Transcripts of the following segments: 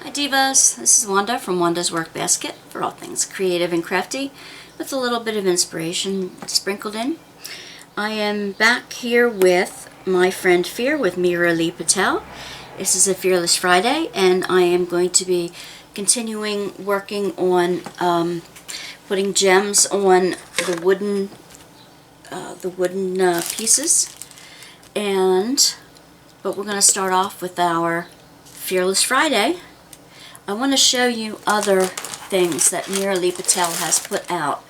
Hi Divas, this is Wanda from Wanda's Workbasket for all things creative and crafty with a little bit of inspiration sprinkled in. I am back here with my friend Fear with Meera Lee Patel. This is a Fearless Friday and I am going to be continuing working on putting gems on the wooden pieces. But we're going to start off with our Fearless Friday. I want to show you other things that Meera Lee Patel has put out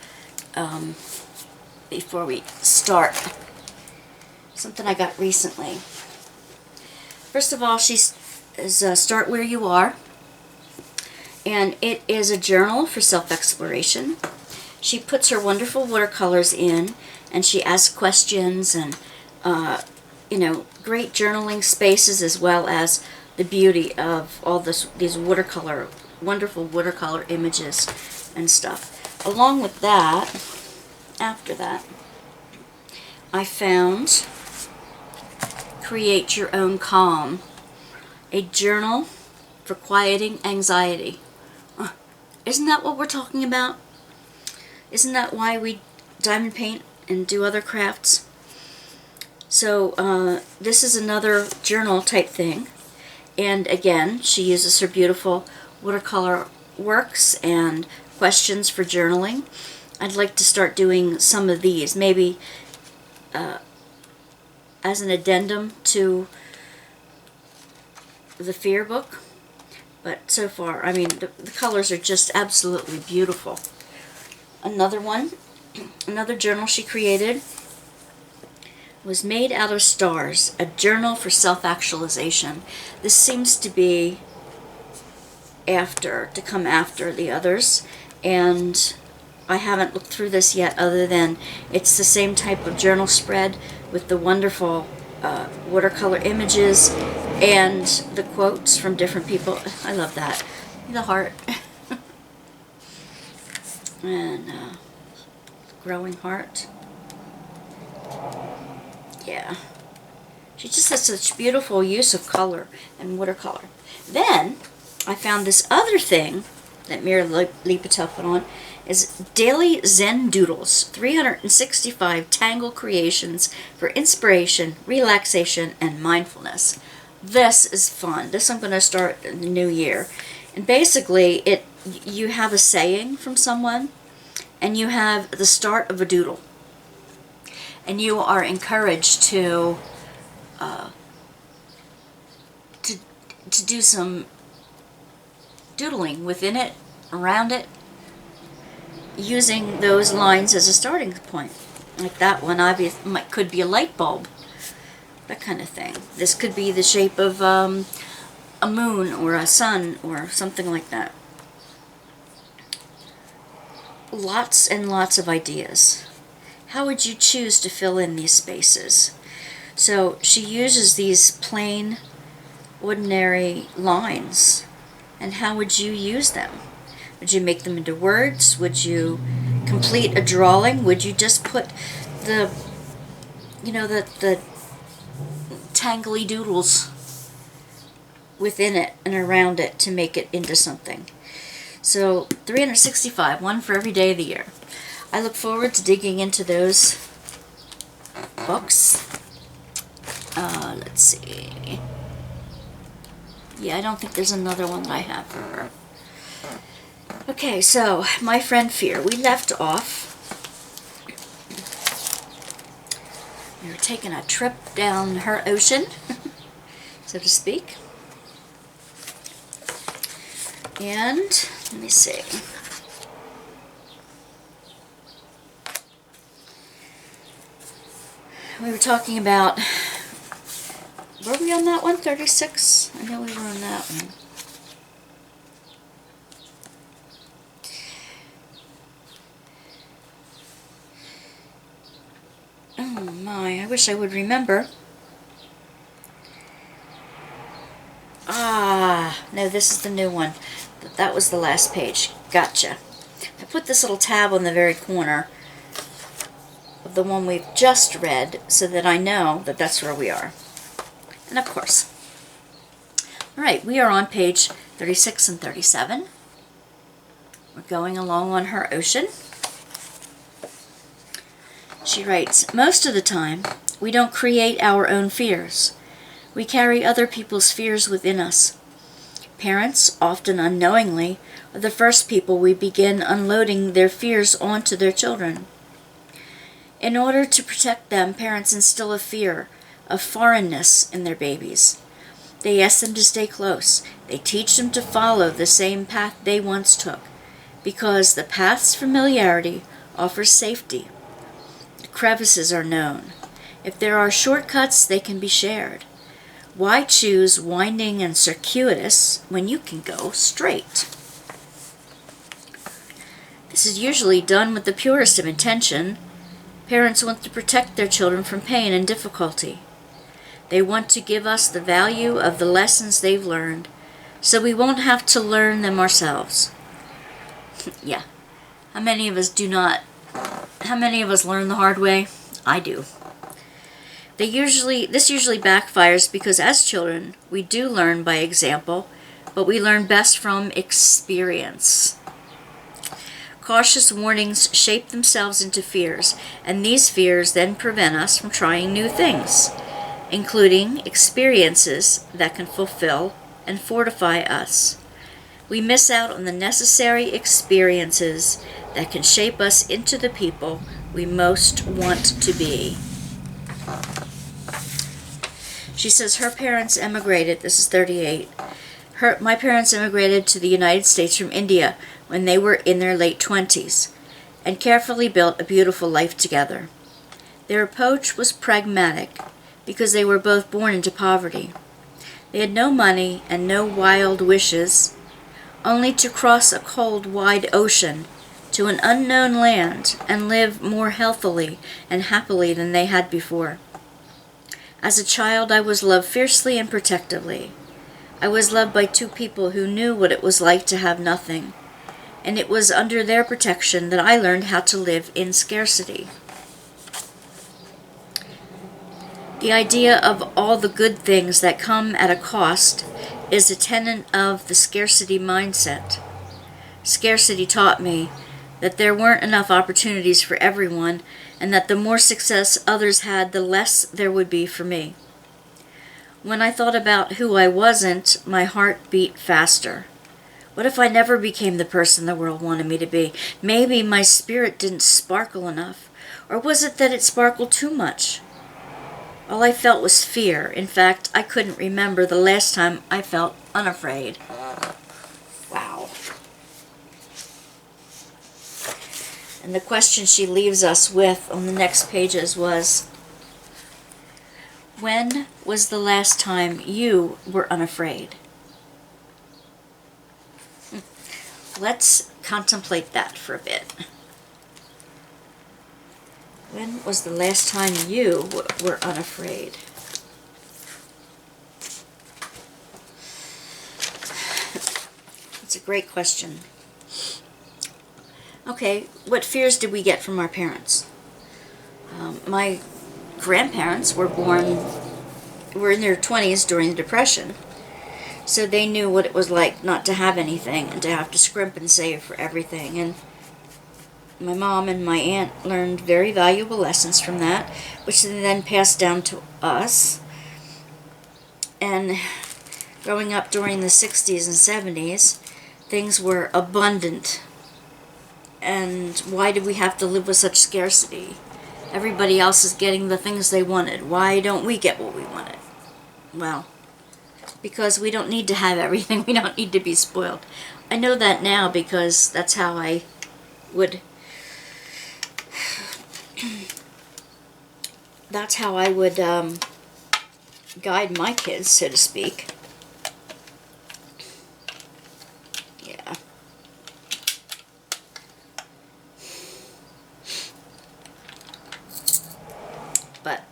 before we start. Something I got recently. First of all, she is Start Where You Are, and it is a journal for self-exploration. She puts her wonderful watercolors in, and she asks questions and great journaling spaces, as well as the beauty of all these wonderful watercolor images and stuff. Along with that, after that, I found Create Your Own Calm, a journal for quieting anxiety. Isn't that what we're talking about? Isn't that why we diamond paint and do other crafts? So this is another journal type thing. And again, she uses her beautiful watercolor works and questions for journaling. I'd like to start doing some of these, maybe as an addendum to the Fear book. But so far, I mean, the colors are just absolutely beautiful. Another journal she created was Made Out of Stars, a journal for self-actualization. This seems to be to come after the others, and I haven't looked through this yet, other than it's the same type of journal spread with the wonderful watercolor images and the quotes from different people. I love that. The heart. And growing heart. Yeah. She just has such beautiful use of color and watercolor. Then, I found this other thing that Meera Lee Patel put on, is Daily Zen Doodles, 365 Tangle Creations for Inspiration, Relaxation, and Mindfulness. This is fun. This I'm going to start in the new year. And basically, you have a saying from someone, and you have the start of a doodle. And you are encouraged to do some doodling within it, around it, using those lines as a starting point. Like that one, obviously, could be a light bulb, that kind of thing. This could be the shape of a moon or a sun or something like that. Lots and lots of ideas. How would you choose to fill in these spaces? So she uses these plain, ordinary lines. And how would you use them? Would you make them into words? Would you complete a drawing? Would you just put the tangly doodles within it and around it to make it into something? So 365, one for every day of the year. I look forward to digging into those books. Let's see. Yeah, I don't think there's another one that I have for her. Okay, so my friend Fear, we left off. We were taking a trip down her ocean, so to speak. And let me see. We were talking about, were we on that one, 36? I know we were on that one. Oh my, I wish I would remember. No, this is the new one. That was the last page. Gotcha. I put this little tab on the very corner of the one we've just read so that I know that that's where we are. And of course, All right, we are on page 36 and 37. We're going along on her ocean. She writes, most of the time, we don't create our own fears. We carry other people's fears within us. Parents, often unknowingly, are the first people we begin unloading their fears onto their children. In order to protect them, parents instill a fear of foreignness in their babies. They ask them to stay close. They teach them to follow the same path they once took, because the path's familiarity offers safety. The crevices are known. If there are shortcuts, they can be shared. Why choose winding and circuitous when you can go straight? This is usually done with the purest of intention. Parents want to protect their children from pain and difficulty. They want to give us the value of the lessons they've learned, so we won't have to learn them ourselves. Yeah. How many of us learn the hard way? I do. This usually backfires because as children, we do learn by example, but we learn best from experience. Cautious warnings shape themselves into fears, and these fears then prevent us from trying new things, including experiences that can fulfill and fortify us. We miss out on the necessary experiences that can shape us into the people we most want to be. She says her parents emigrated, this is 38, my parents immigrated to the United States from India when they were in their late 20s, and carefully built a beautiful life together. Their approach was pragmatic, because they were both born into poverty. They had no money and no wild wishes, only to cross a cold, wide ocean to an unknown land and live more healthily and happily than they had before. As a child, I was loved fiercely and protectively. I was loved by two people who knew what it was like to have nothing, and it was under their protection that I learned how to live in scarcity. The idea of all the good things that come at a cost is a tenet of the scarcity mindset. Scarcity taught me that there weren't enough opportunities for everyone, and that the more success others had, the less there would be for me. When I thought about who I wasn't, my heart beat faster. What if I never became the person the world wanted me to be? Maybe my spirit didn't sparkle enough, or was it that it sparkled too much? All I felt was fear. In fact, I couldn't remember the last time I felt unafraid. Wow. And the question she leaves us with on the next pages was, when was the last time you were unafraid? Let's contemplate that for a bit. When was the last time you were unafraid? That's a great question. Okay, what fears did we get from our parents? My grandparents were in their 20s during the Depression, so they knew what it was like not to have anything and to have to scrimp and save for everything. And my mom and my aunt learned very valuable lessons from that, which they then passed down to us. And growing up during the 60s and 70s, things were abundant. And why did we have to live with such scarcity? Everybody else is getting the things they wanted. Why don't we get what we wanted? Well, because we don't need to have everything. We don't need to be spoiled. I know that now because that's how I would... that's how I would guide my kids, so to speak. Yeah. But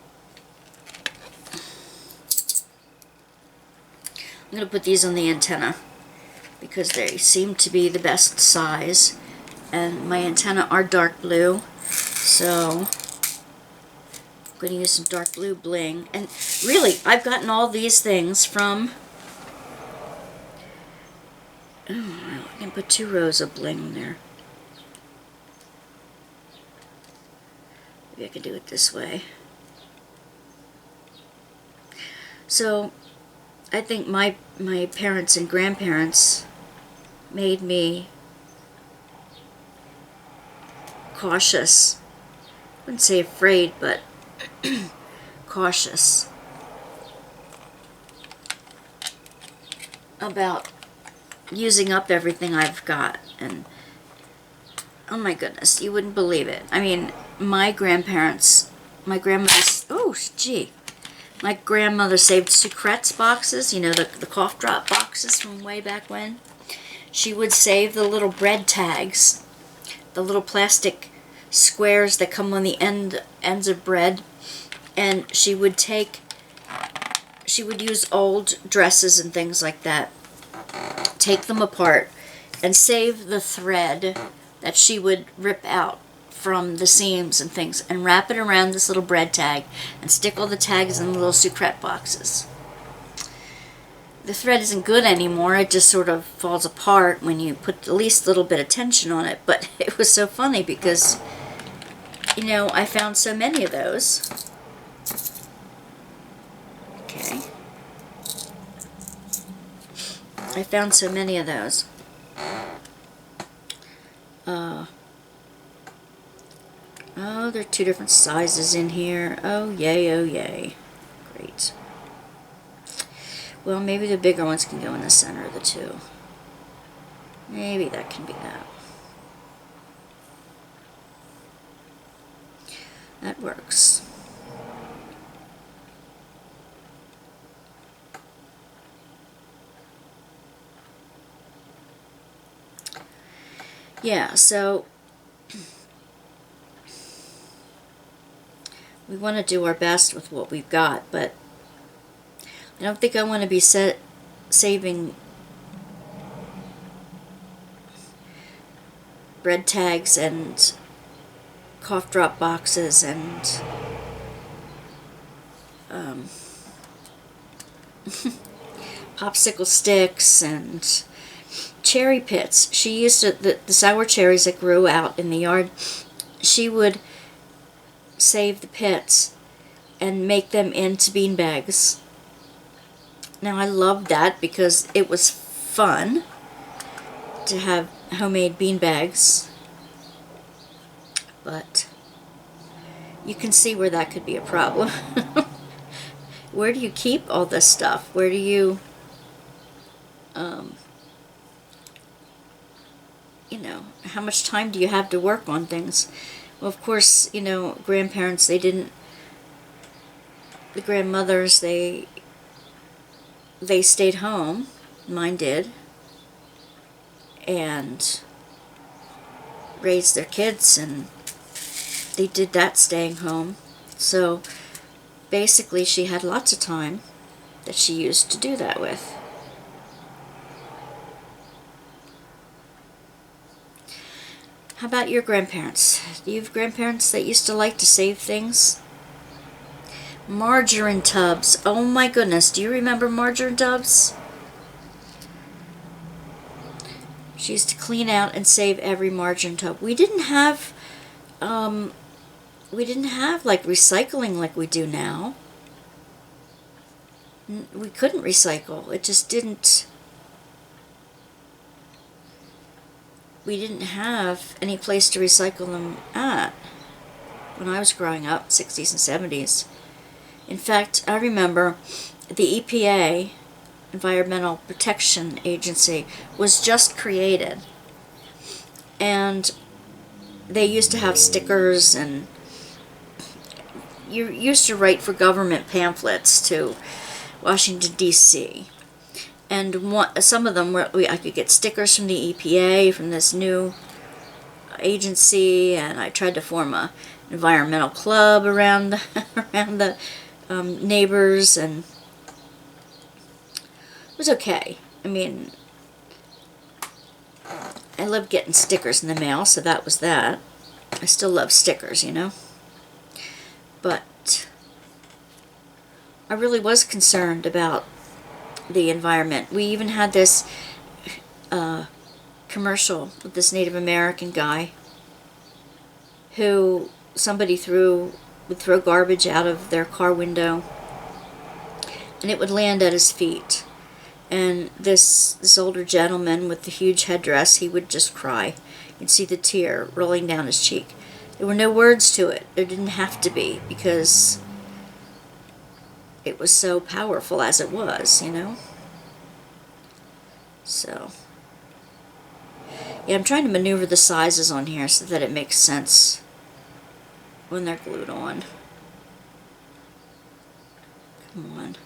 I'm going to put these on the antenna because they seem to be the best size, and my antenna are dark blue, so I'm going to use some dark blue bling. And really, I've gotten all these things from Oh, I can put 2 rows of bling there. Maybe I could do it this way. So, I think my parents and grandparents made me cautious. I wouldn't say afraid, but cautious about using up everything I've got. And oh my goodness, you wouldn't believe it. I mean, my grandparents, my grandmother's, oh gee, my grandmother saved Sucrets boxes, you know, the cough drop boxes from way back when. She would save the little bread tags, the little plastic squares that come on the ends of bread, and she would use old dresses and things like that, take them apart, and save the thread that she would rip out from the seams and things, and wrap it around this little bread tag, and stick all the tags in the little Sucret boxes. The thread isn't good anymore, it just sort of falls apart when you put the least little bit of tension on it, but it was so funny because, you know, I found so many of those. Okay. I found so many of those. Oh, there are 2 different sizes in here. Oh, yay, oh, yay. Great. Well, maybe the bigger ones can go in the center of the 2. Maybe that can be that. That works. Yeah, so we want to do our best with what we've got, but I don't think I want to be saving bread tags and cough drop boxes and popsicle sticks and cherry pits. She used to, the sour cherries that grew out in the yard, she would save the pits and make them into bean bags. Now I loved that because it was fun to have homemade bean bags, but you can see where that could be a problem. Where do you keep all this stuff? Where do you, you know, how much time do you have to work on things? Well, of course, you know, grandparents, the grandmothers, they stayed home. Mine did. And raised their kids, and they did that staying home. So basically she had lots of time that she used to do that with. How about your grandparents? Do you have grandparents that used to like to save things? Margarine tubs. Oh my goodness, do you remember margarine tubs? She used to clean out and save every margarine tub. We didn't have like recycling like we do now. We couldn't recycle. It just didn't. We didn't have any place to recycle them at when I was growing up, 60s and 70s. In fact, I remember the EPA, Environmental Protection Agency, was just created, and they used to have stickers, and you used to write for government pamphlets to Washington, D.C., and some of them were, I could get stickers from the EPA, from this new agency, and I tried to form an environmental club around the neighbors, and it was okay. I mean, I loved getting stickers in the mail, so that was that. I still love stickers, you know. But I really was concerned about the environment. We even had this commercial with this Native American guy who somebody would throw garbage out of their car window and it would land at his feet. And this older gentleman with the huge headdress, he would just cry. You'd see the tear rolling down his cheek. There were no words to it. There didn't have to be, because it was so powerful as it was, you know? So, yeah, I'm trying to maneuver the sizes on here so that it makes sense when they're glued on. Come on.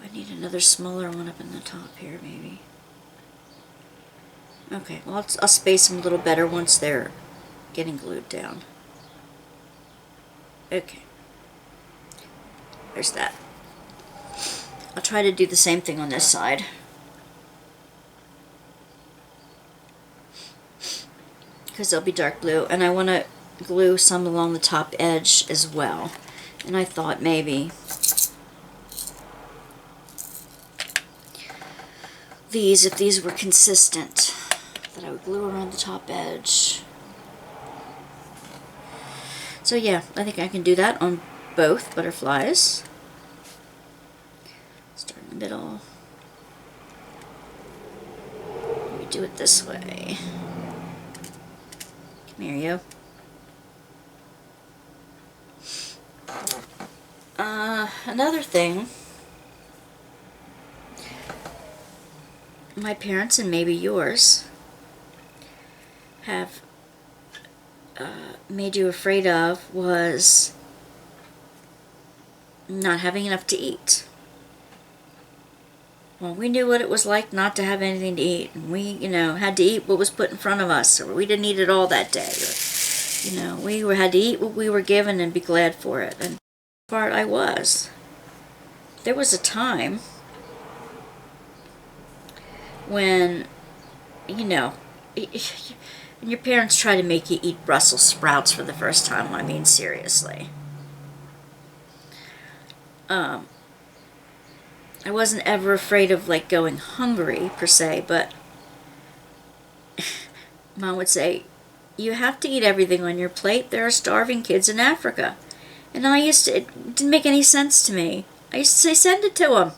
I need another smaller one up in the top here, maybe. Okay, well, I'll space them a little better once they're getting glued down. Okay. There's that. I'll try to do the same thing on this side. Because they'll be dark blue. And I want to glue some along the top edge as well. And I thought maybe these, if these were consistent, that I would glue around the top edge. So yeah, I think I can do that on both butterflies. Start in the middle. Let me do it this way. Come here, you. Another thing, my parents and maybe yours have made you afraid of was not having enough to eat. Well, we knew what it was like not to have anything to eat, and we, had to eat what was put in front of us, or we didn't eat it all that day, or, we had to eat what we were given and be glad for it. And part I was. There was a time when, and your parents try to make you eat Brussels sprouts for the first time. I mean, seriously. I wasn't ever afraid of, going hungry, per se, but Mom would say, you have to eat everything on your plate. There are starving kids in Africa. And it didn't make any sense to me. I used to say, send it to them.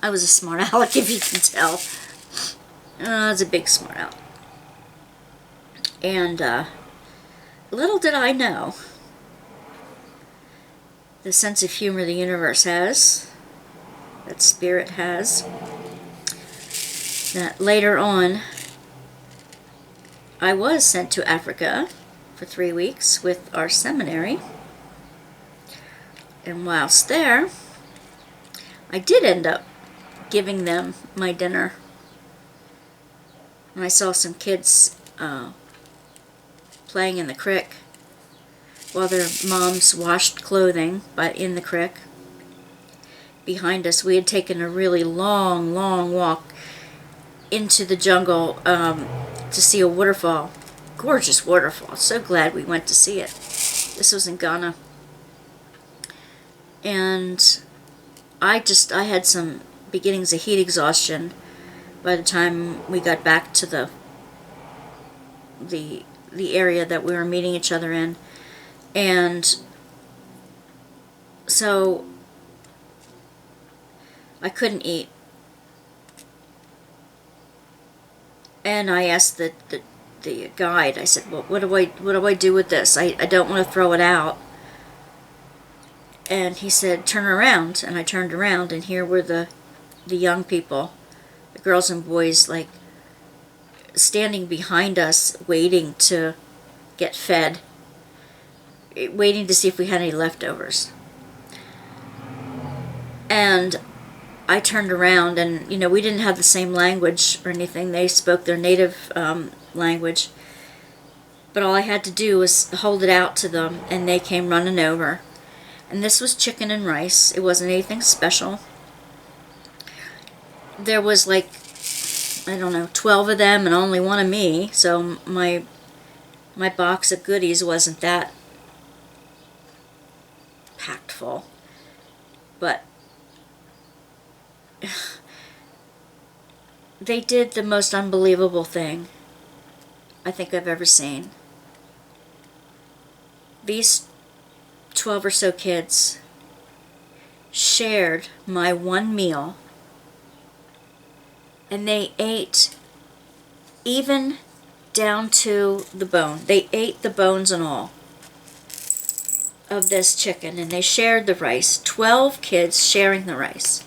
I was a smart aleck, if you can tell. I was a big smart aleck. And little did I know the sense of humor the universe has, that spirit has, that later on I was sent to Africa for 3 weeks with our seminary. And whilst there, I did end up giving them my dinner. And I saw some kids playing in the creek while their moms washed clothing in the creek. Behind us, we had taken a really long, long walk into the jungle to see a waterfall. Gorgeous waterfall. So glad we went to see it. This was in Ghana. And I had some beginnings of heat exhaustion by the time we got back to the area that we were meeting each other in. And so I couldn't eat. And I asked the guide, I said, well, what do I do with this? I don't want to throw it out. And he said, turn around. And I turned around, and here were the young people, the girls and boys, standing behind us, waiting to get fed, waiting to see if we had any leftovers. And I turned around, and, we didn't have the same language or anything. They spoke their native language. But all I had to do was hold it out to them, and they came running over. And this was chicken and rice. It wasn't anything special. There was 12 of them and only one of me. So my box of goodies wasn't that packed full. But they did the most unbelievable thing I think I've ever seen. These 12 or so kids shared my one meal, and they ate even down to the bone. They ate the bones and all of this chicken, and they shared the rice. 12 kids sharing the rice.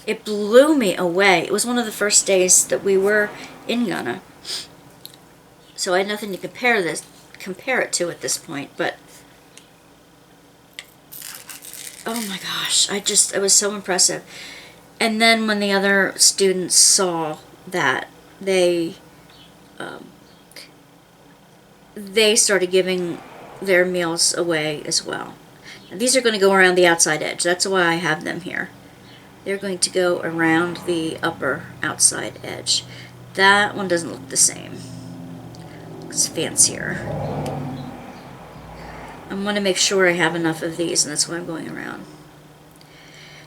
It blew me away. It was one of the first days that we were in Ghana, so I had nothing to compare it to at this point, but oh my gosh, it was so impressive. And then when the other students saw that, they started giving their meals away as well. And these are going to go around the outside edge. That's why I have them here. They're going to go around the upper outside edge. That one doesn't look the same. It's fancier. I want to make sure I have enough of these, and that's why I'm going around.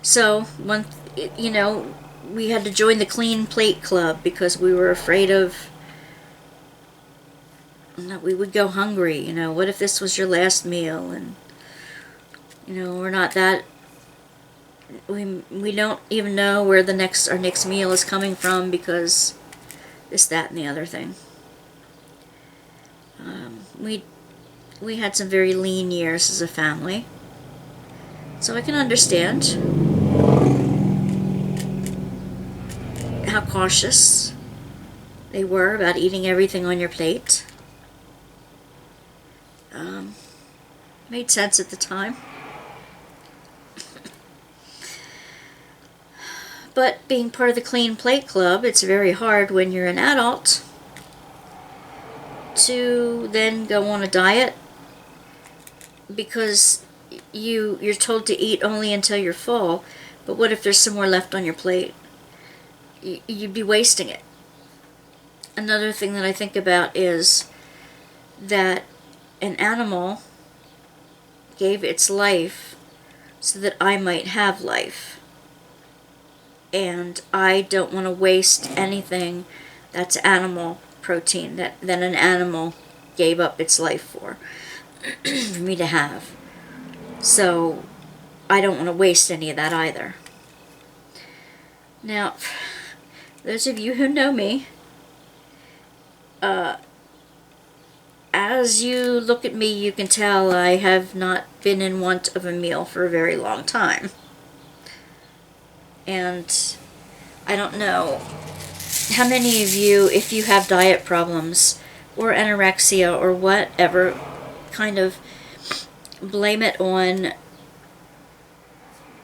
So, we had to join the clean plate club because we were afraid of that we would go hungry. What if this was your last meal? And we're not that. We don't even know where our next meal is coming from because this, that, and the other thing. We had some very lean years as a family, so I can understand how cautious they were about eating everything on your plate. Made sense at the time. But being part of the Clean Plate Club, it's very hard when you're an adult to then go on a diet because you're told to eat only until you're full. But what if there's some more left on your plate? You'd be wasting it. Another thing that I think about is that an animal gave its life so that I might have life. And I don't want to waste anything that's animal protein that an animal gave up its life for me to have. So I don't want to waste any of that either. Now, those of you who know me, as you look at me, you can tell I have not been in want of a meal for a very long time. And I don't know how many of you, if you have diet problems or anorexia or whatever, kind of blame it on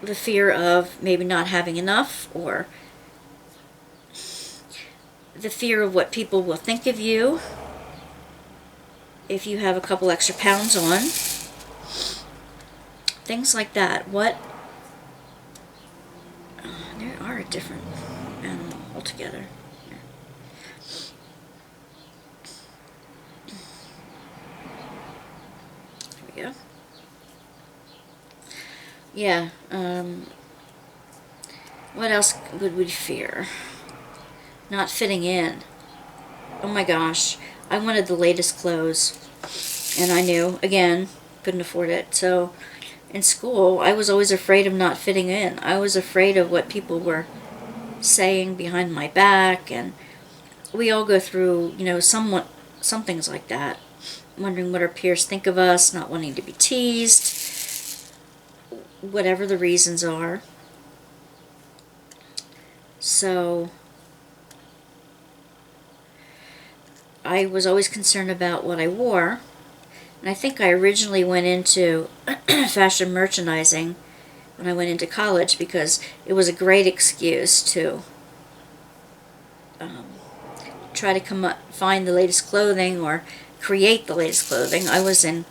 the fear of maybe not having enough, or the fear of what people will think of you if you have a couple extra pounds on. Things like that. There are a different animal altogether. There we go. Yeah, what else would we fear? Not fitting in. Oh my gosh, I wanted the latest clothes, and I knew, again, couldn't afford it. So in school, I was always afraid of not fitting in. I was afraid of what people were saying behind my back, and we all go through, some things like that. Wondering what our peers think of us, not wanting to be teased, whatever the reasons are. So I was always concerned about what I wore, and I think I originally went into fashion merchandising when I went into college because it was a great excuse to try to find the latest clothing or create the latest clothing. I was in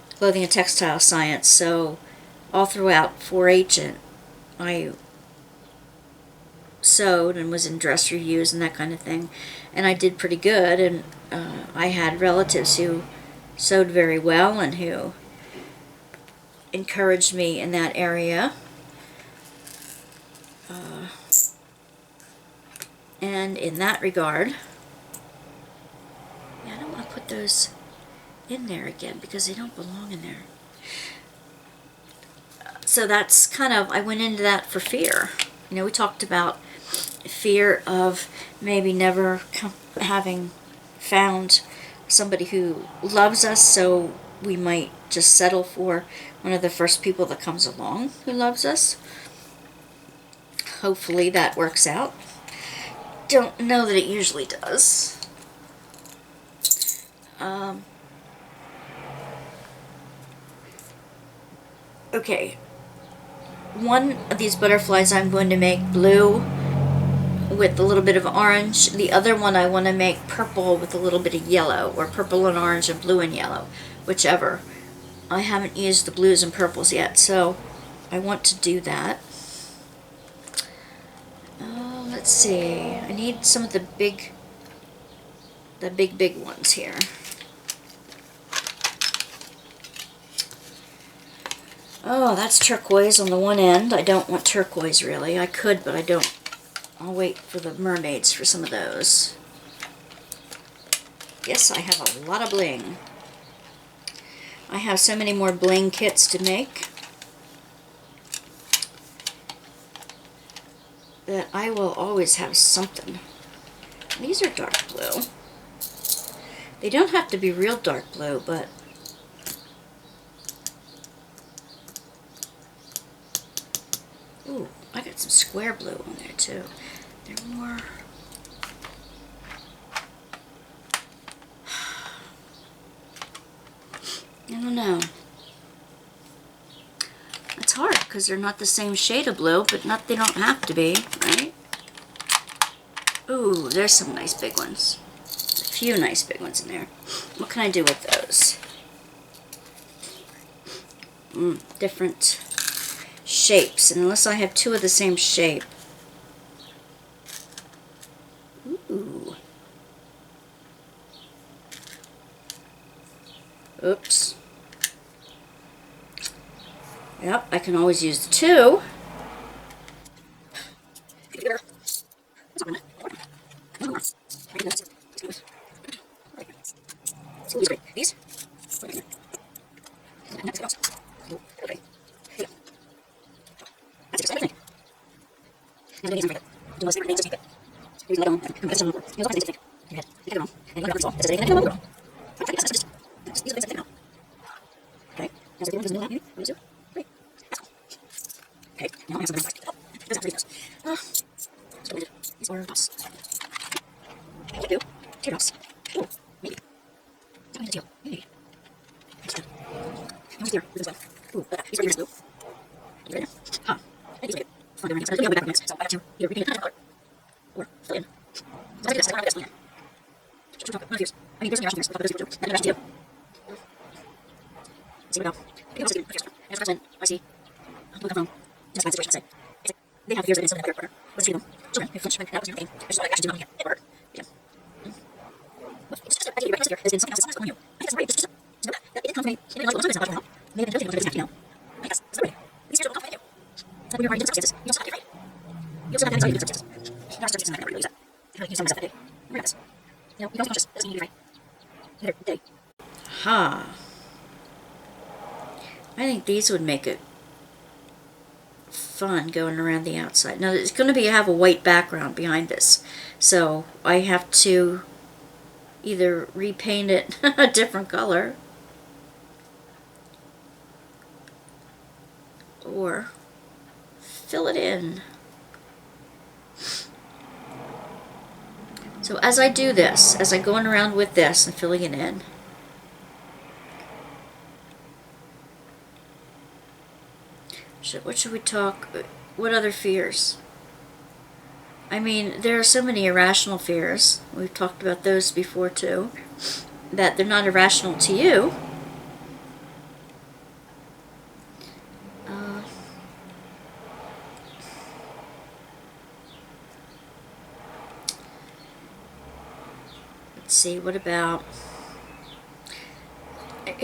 clothing and textile science, so all throughout 4-H I sewed and was in dress reviews and that kind of thing, and I did pretty good, and I had relatives who sewed very well and who encouraged me in that area. And in that regard, yeah, I don't want to put those in there again because they don't belong in there. So that's kind of, I went into that for fear. You know, we talked about fear of maybe never having found somebody who loves us, so we might just settle for one of the first people that comes along who loves us. Hopefully that works out. Don't know that it usually does. Okay, one of these butterflies I'm going to make blue with a little bit of orange. The other one I want to make purple with a little bit of yellow, or purple and orange and blue and yellow, whichever. I haven't used the blues and purples yet, so I want to do that. Let's see. I need some of the big ones here. Oh, that's turquoise on the one end. I don't want turquoise really. I could, but I don't. I'll wait for the mermaids for some of those. Yes, I have a lot of bling. I have so many more bling kits to make that I will always have something. These are dark blue. They don't have to be real dark blue, but ooh, I got some square blue on there too. They're more, I don't know. It's hard because they're not the same shade of blue, but they don't have to be, right? Ooh, there's some nice big ones. A few nice big ones in there. What can I do with those? Different shapes, and unless I have two of the same shape. Ooh. Oops. Yep, I can always use the two. These? They have fears that it's in the quarter. Let's see them. Children who flinch when that was your thing. There's just what I actually do on here. It worked. Yeah. It's just I think right here is in something else that's on you. I think that's right. It's just that it didn't come from me. It didn't know it's not now. Maybe it doesn't know. I guess it's right. These fears don't come from you. It's like when you're already in circumstances. You don't have to, right? You also have to have anxiety in circumstances. There are circumstances I'm not going to use that. I feel like you use some of that day. Remember this. You know, you don't be conscious. It doesn't mean you're right. Either day. Ha. I think these would make it fun going around the outside. Now it's going to have a white background behind this, so I have to either repaint it a different color or fill it in. So as I do this, as I'm going around with this and filling it in, what should we talk? What other fears? I mean, there are so many irrational fears. We've talked about those before too. That they're not irrational to you. Let's see. What about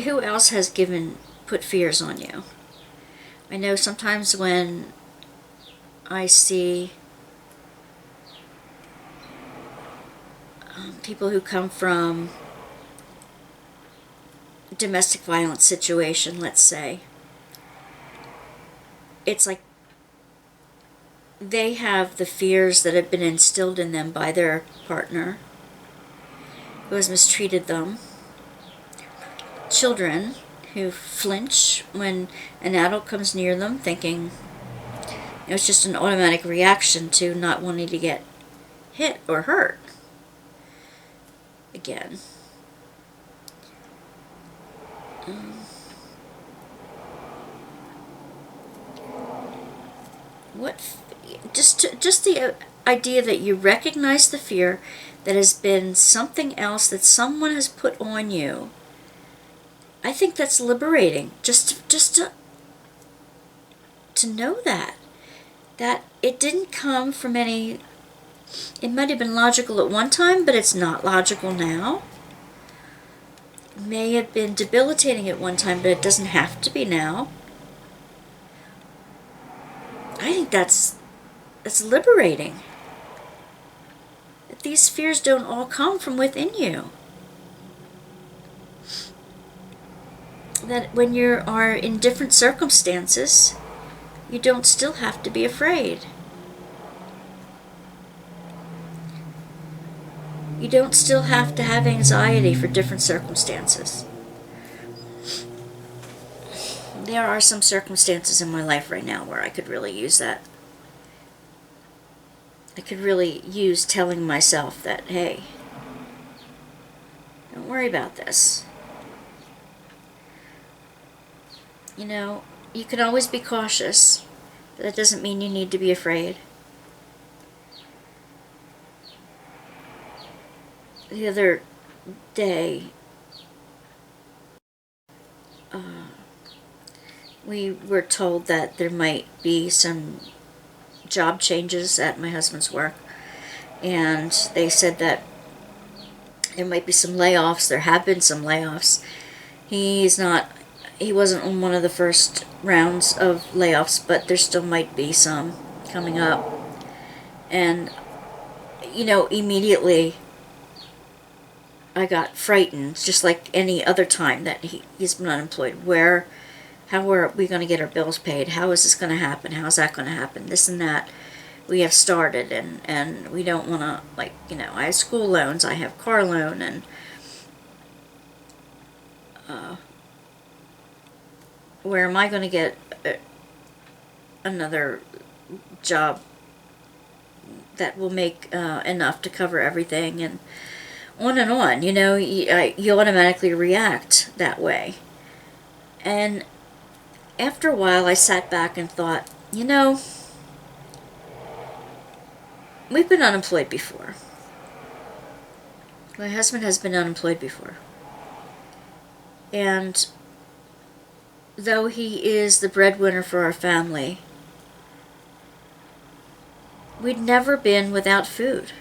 who else has put fears on you? I know sometimes when I see people who come from domestic violence situation, let's say, it's like they have the fears that have been instilled in them by their partner who has mistreated them. Children who flinch when an adult comes near them, thinking it's just an automatic reaction to not wanting to get hit or hurt again. Just the idea that you recognize the fear that has been something else that someone has put on you. I think that's liberating. Just to know that it didn't come from any. It might have been logical at one time, but it's not logical now. It may have been debilitating at one time, but it doesn't have to be now. I think that's liberating. That these fears don't all come from within you. That when you are in different circumstances, you don't still have to be afraid. You don't still have to have anxiety for different circumstances. There are some circumstances in my life right now where I could really use that. I could really use telling myself that, hey, don't worry about this. You know, you can always be cautious, but that doesn't mean you need to be afraid. The other day, we were told that there might be some job changes at my husband's work, and they said that there might be some layoffs. There have been some layoffs. He wasn't on one of the first rounds of layoffs, but there still might be some coming up. And, immediately I got frightened, just like any other time that he's been unemployed. How are we going to get our bills paid? How is this going to happen? How is that going to happen? This and that. We have started, and we don't want to, I have school loans, I have car loan, and where am I going to get another job that will make enough to cover everything, and on and on. You automatically react that way. And after a while, I sat back and thought, we've been unemployed before. My husband has been unemployed before. And though he is the breadwinner for our family, we'd never been without food.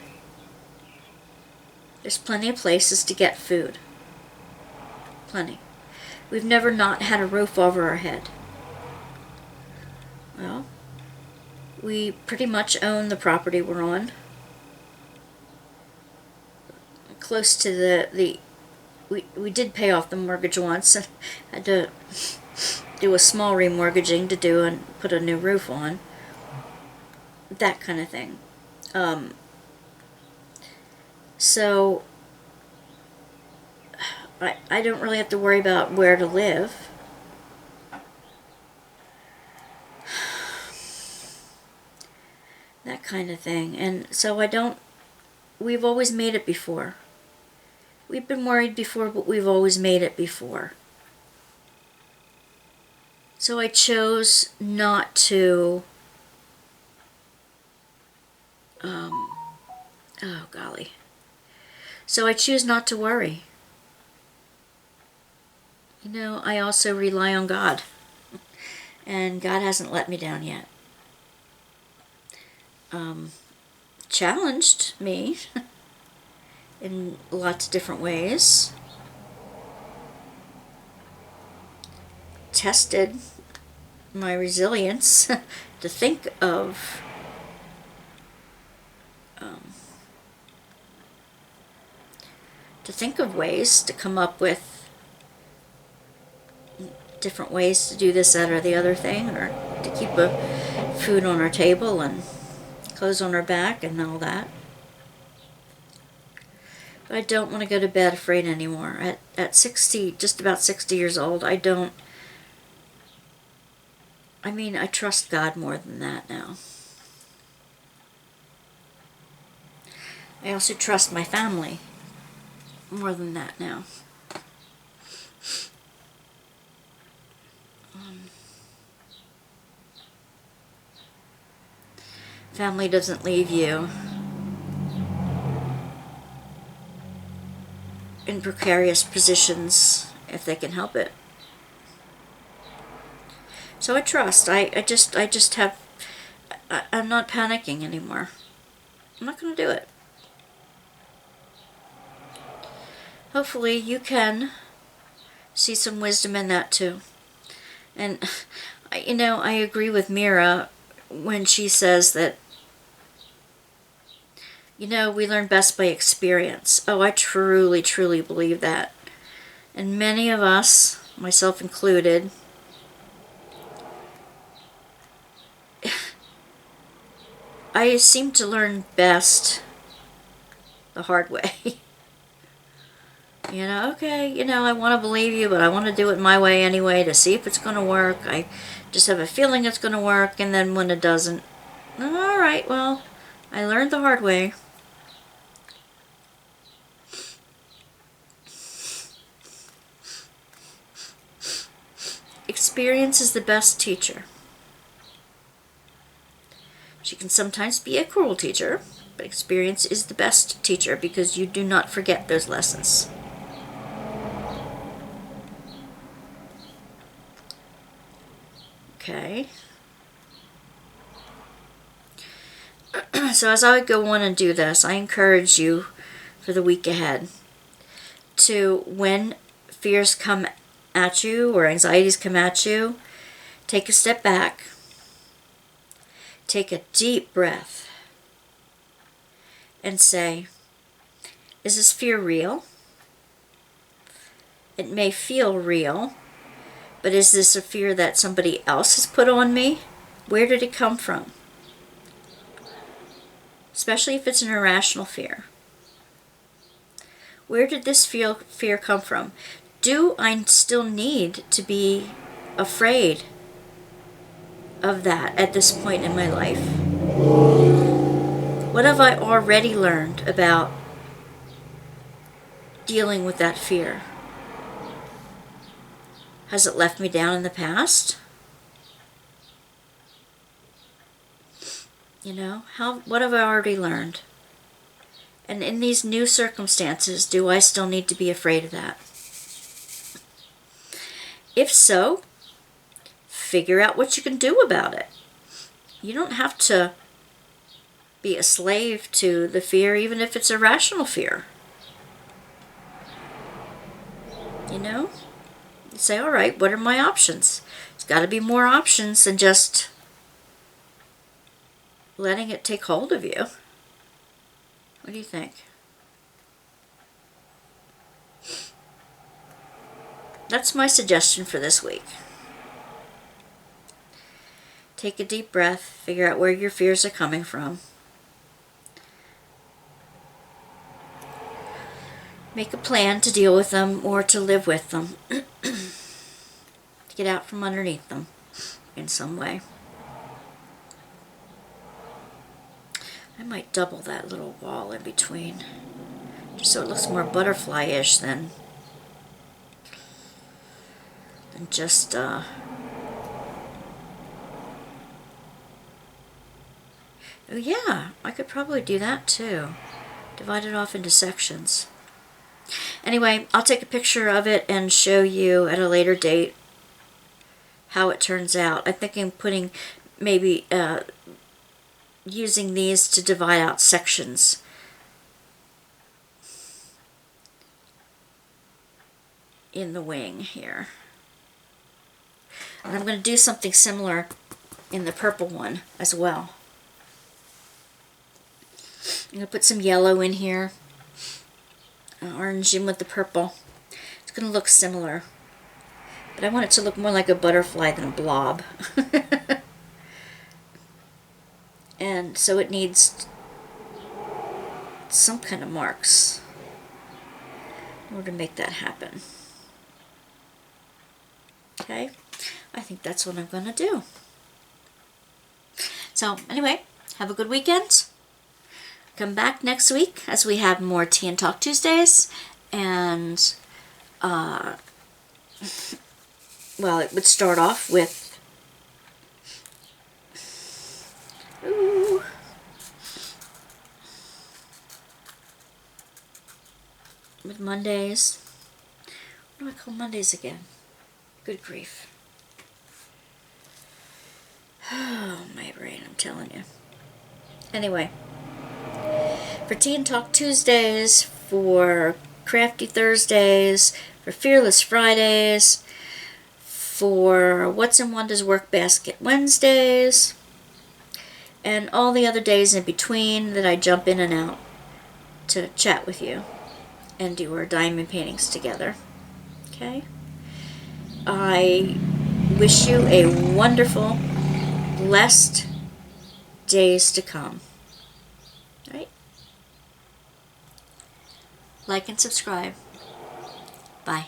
There's plenty of places to get food. Plenty. We've never not had a roof over our head. Well, we pretty much own the property we're on. Close to we did pay off the mortgage once. Had to do a small remortgaging to put a new roof on. That kind of thing. So I don't really have to worry about where to live. That kind of thing. And so we've always made it before. We've been worried before, but we've always made it before. So I chose not to, oh golly. So I choose not to worry. I also rely on God. And God hasn't let me down yet. Challenged me in lots of different ways. Tested my resilience to think of to think of ways to come up with different ways to do this, that, or the other thing, or to keep food on our table and clothes on our back and all that. But I don't want to go to bed afraid anymore. At 60, just about 60 years old, I trust God more than that now. I also trust my family more than that now. Family doesn't leave you in precarious positions if they can help it. So I trust. I'm not panicking anymore. I'm not going to do it. Hopefully you can see some wisdom in that too. And, I agree with Meera when she says that, we learn best by experience. Oh, I truly, truly believe that. And many of us, myself included, I seem to learn best the hard way. I want to believe you, but I want to do it my way anyway to see if it's going to work. I just have a feeling it's going to work, and then when it doesn't, all right, well, I learned the hard way. Experience is the best teacher. She can sometimes be a cruel teacher, but experience is the best teacher because you do not forget those lessons. Okay. So as I go on and do this, I encourage you for the week ahead to, when fears come at you or anxieties come at you, take a step back, take a deep breath, and say, is this fear real? It may feel real, but is this a fear that somebody else has put on me? Where did it come from? Especially if it's an irrational fear. Where did this fear come from? Do I still need to be afraid of that at this point in my life? What have I already learned about dealing with that fear? Has it left me down in the past? What have I already learned? And in these new circumstances, do I still need to be afraid of that? If so, figure out what you can do about it. You don't have to be a slave to the fear, even if it's a rational fear. You say, all right, what are my options? There's got to be more options than just letting it take hold of you. What do you think? That's my suggestion for this week. Take a deep breath, figure out where your fears are coming from. Make a plan to deal with them or to live with them. To get out from underneath them in some way. I might double that little wall in between, just so it looks more butterfly-ish than just oh yeah, I could probably do that too. Divide it off into sections. Anyway, I'll take a picture of it and show you at a later date how it turns out. I'm thinking putting maybe using these to divide out sections. In the wing here. And I'm going to do something similar in the purple one as well. I'm going to put some yellow in here. orange in with the purple. It's going to look similar. But I want it to look more like a butterfly than a blob. And so it needs some kind of marks in order to make that happen. Okay, I think that's what I'm going to do. So anyway, have a good weekend. Come back next week as we have more Tea and Talk Tuesdays. And, well, it would start off with, with Mondays. What do I call Mondays again? Good grief. Oh, my brain, I'm telling you. Anyway, for Tea and Talk Tuesdays, for Crafty Thursdays, for Fearless Fridays, for What's in Wanda's Workbasket Wednesdays, and all the other days in between that I jump in and out to chat with you and do our diamond paintings together. Okay? I wish you a wonderful, blessed days to come. All right? Like and subscribe. Bye.